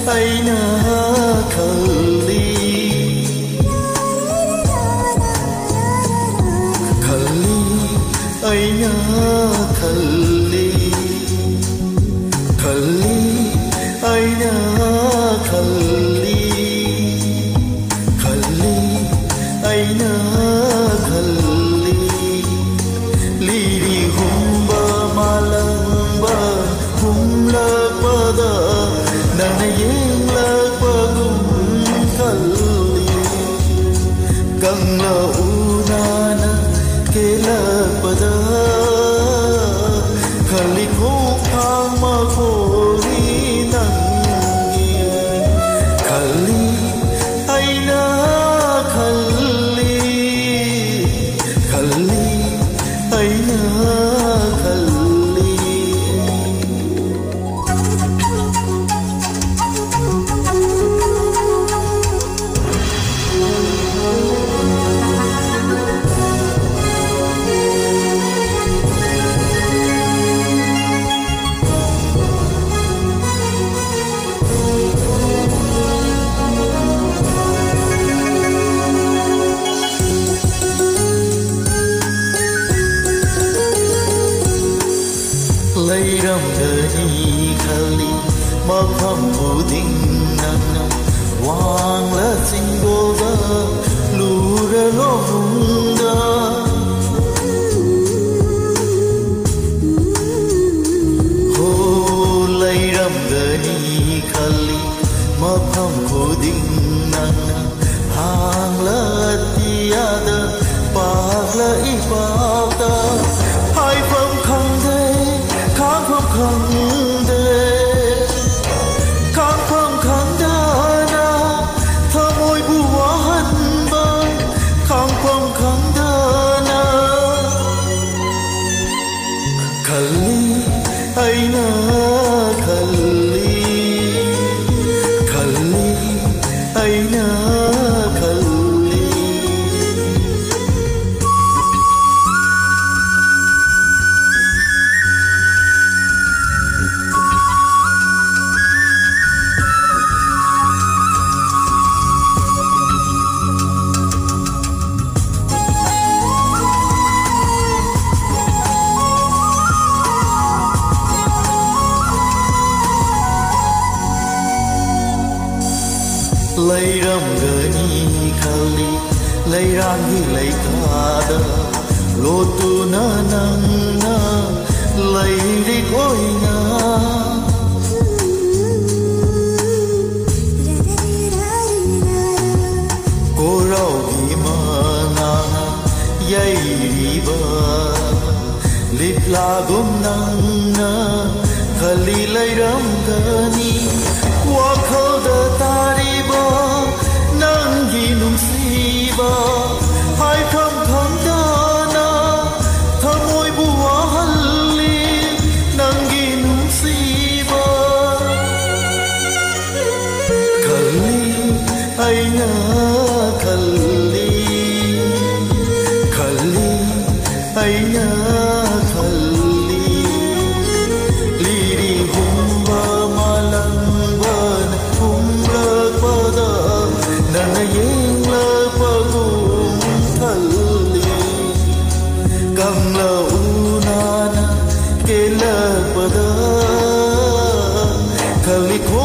أين خلي خلي أين خلي خلي أين خلي خلي أين خلي ليري هم بمالم هم لبدا ننيم لبغم خلي كم لونانا كلبدا خلي كوكام مغوري ننجي خلي أين خلي خلي أين خلي Layram gani khali makham uding nana wang la singolda lura lo hunda ho layram gani khali makham uding nana hang la tiada pagla ipata hai pham khang de khang pham khang de khang pham khang da na tha môi bu wa han ba khang pham khang da na khali aina khali khali aina Layram gani khali layram hi laykada lotu na nang na layri koina korau hi mana yai riba lipla gum nang na khali layram gani wakhal da tariba nangi nungsiba hai kham kham dana thamoi buwa halli nangi nungsiba khali aina khali khali aina khali liri humba malang Kam launana ke labada khali ko